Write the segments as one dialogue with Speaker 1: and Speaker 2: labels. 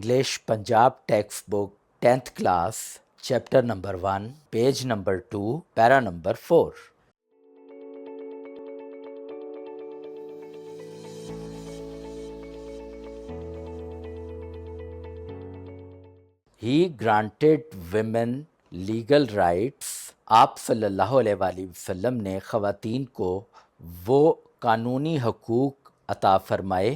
Speaker 1: English Punjab textbook 10th class, chapter number 1, page number 2, para number 4. He granted women legal rights. آپ صلی اللہ علیہ وآلہ وسلم نے خواتین کو وہ قانونی حقوق عطا فرمائے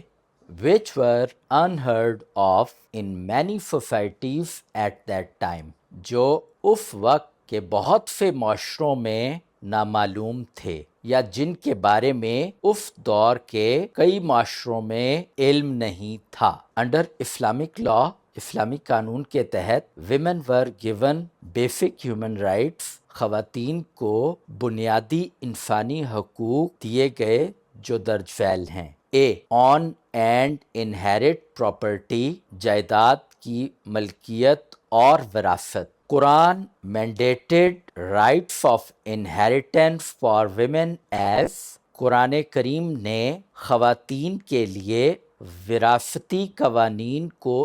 Speaker 1: which were unheard of in many societies at that time، جو اس وقت کے بہت سے معاشروں میں نامعلوم تھے یا جن کے بارے میں اس دور کے کئی معاشروں میں علم نہیں تھا۔ انڈر اسلامک لا، اسلامی قانون کے تحت women were given basic human rights، خواتین کو بنیادی انسانی حقوق دیے گئے جو درج ذیل ہیں۔ A own and inherit property, جائیداد کی ملکیت اور وراثت۔ Quran mandated rights of inheritance for women is, قرآن کریم نے خواتین کے لیے وراثتی قوانین کو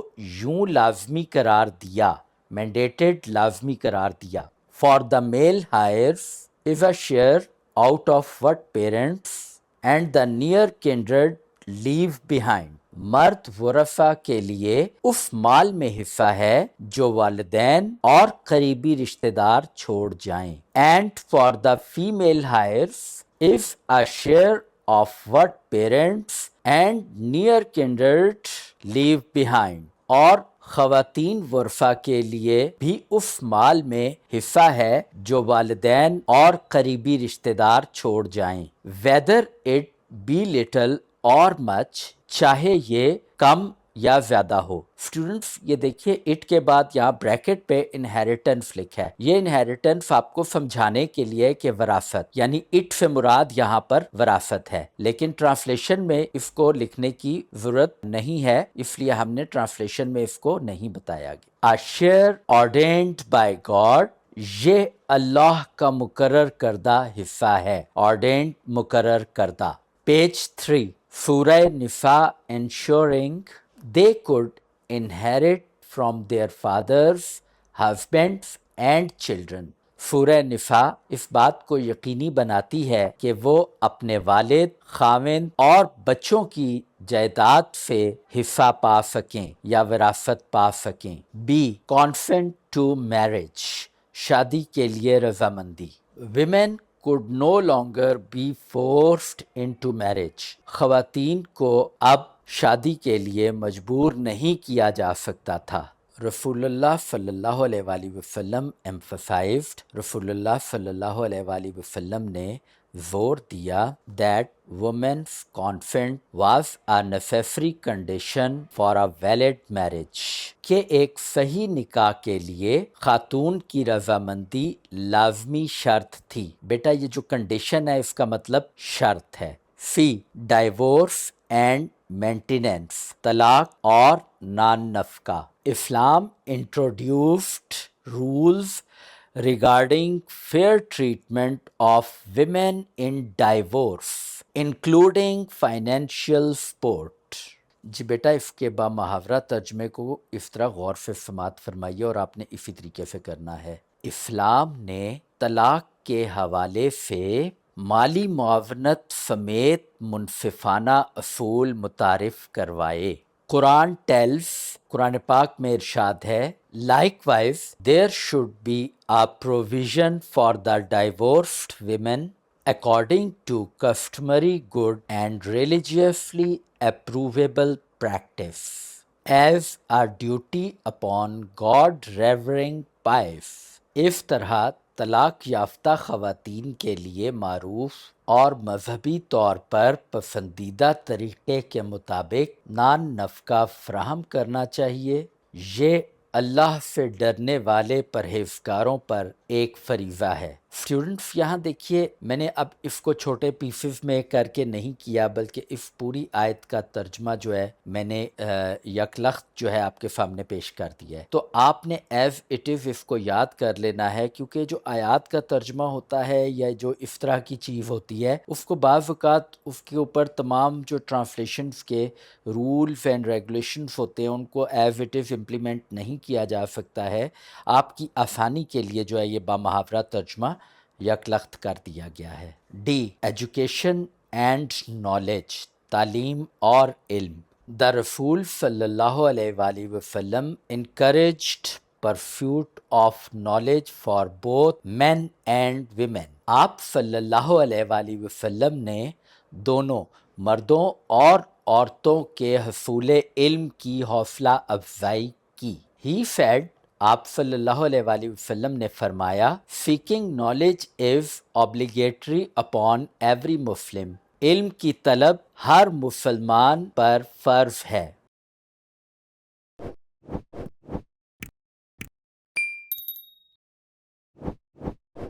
Speaker 1: یوں لازمی قرار دیا، مینڈیٹڈ لازمی قرار دیا۔ For the male heirs is a share out of what parents and the near kindred leave behind, مرد ورثہ کے لیے اس مال میں حصہ ہے جو والدین اور قریبی رشتہ دار چھوڑ جائیں۔ And for the female heirs is a share of what parents and near kindred leave behind, اور خواتین ورثہ کے لیے بھی اس مال میں حصہ ہے جو والدین اور قریبی رشتہ دار چھوڑ جائیں۔ whether it be little or much، چاہے یہ کم یا زیادہ ہو۔ اسٹوڈنٹس یہ دیکھیے اٹ کے بعد یہاں بریکٹ پہ انہیریٹنس لکھا ہے، یہ انہیریٹنس آپ کو سمجھانے کے لیے کہ وراثت، یعنی اٹ سے مراد یہاں پر وراثت ہے، لیکن ٹرانسلیشن میں اس کو لکھنے کی ضرورت نہیں ہے، اس لیے ہم نے ٹرانسلیشن میں اس کو نہیں بتایا گیا۔ A share ordained by God، یہ اللہ کا مقرر کردہ حصہ ہے، ordained مقرر کردہ۔ پیج 3، سورہ نساء ensuring they could inherit from their fathers, husbands and children۔ سورہ نساء اس بات کو یقینی بناتی ہے کہ وہ اپنے والد، خاوند اور بچوں کی جائیداد سے حصہ پا سکیں یا وراثت پا سکیں۔ بی consent to marriage، شادی کے لیے رضامندی۔ women could no longer be forced into marriage، خواتین کو اب شادی کے لیے مجبور نہیں کیا جا سکتا تھا۔ رسول اللہ صلی اللہ علیہ وآلہ وسلم emphasized، رسول اللہ صلی اللہ علیہ وآلہ وسلم نے زور دیا that women's consent was a necessary condition for a valid marriage، کہ ایک صحیح نکاح کے لیے خاتون کی رضامندی لازمی شرط تھی۔ بیٹا یہ جو کنڈیشن ہے اس کا مطلب شرط ہے۔ سی ڈائیورس اینڈ مینٹیننس، طلاق اور نان نفقہ۔ Islam introduced rules regarding fair treatment of women in divorce including financial support۔ جی بیٹا اس کے با محاورہ ترجمے کو اس طرح غور سے سماعت فرمائیے اور آپ نے اسی طریقے سے کرنا ہے۔ اسلام نے طلاق کے حوالے سے مالی معاونت سمیت منصفانہ اصول متعارف کروائے۔ قرآن ٹیلز، قرآن پاک میں ارشاد ہے likewise there should be a provision for the divorced women according to customary good and religiously approvable practice as a duty upon God revering wife۔ اس طرح طلاق یافتہ خواتین کے لیے معروف اور مذہبی طور پر پسندیدہ طریقے کے مطابق نان نفقہ فراہم کرنا چاہیے۔ یہ اللہ سے ڈرنے والے پرہیزگاروں پر ایک فریضہ ہے۔ اسٹوڈنٹس یہاں دیکھیے میں نے اب اف کو چھوٹے پیسز میں کر کے نہیں کیا بلکہ اف پوری آیت کا ترجمہ جو ہے میں نے یکلخت جو ہے آپ کے سامنے پیش کر دیا ہے. تو آپ نے ایز اٹ از اف کو یاد کر لینا ہے کیونکہ جو آیات کا ترجمہ ہوتا ہے یا جو اس طرح کی چیز ہوتی ہے اس کو بعض اوقات اس کے اوپر تمام جو ٹرانسلیشنز کے رولز اینڈ ریگولیشنز ہوتے ہیں ان کو ایز اٹ از امپلیمنٹ نہیں کیا جا سکتا ہے. آپ کی آسانی کے لیے جو ہے یہ بامحاورہ ترجمہ یکلخت کر دیا گیا ہے. ڈی ایجوکیشن اینڈ نالج، تعلیم اور علم. دا رسول صلی اللہ علیہ وآلہ وسلم encouraged pursuit of knowledge for both men and women. آپ صلی اللہ علیہ وآلہ وسلم نے دونوں مردوں اور عورتوں کے حصول علم کی حوصلہ افزائی کی. He said، آپ صلی اللہ علیہ وآلہ وسلم نے فرمایا، seeking knowledge is obligatory upon every Muslim. علم کی طلب ہر مسلمان پر فرض ہے.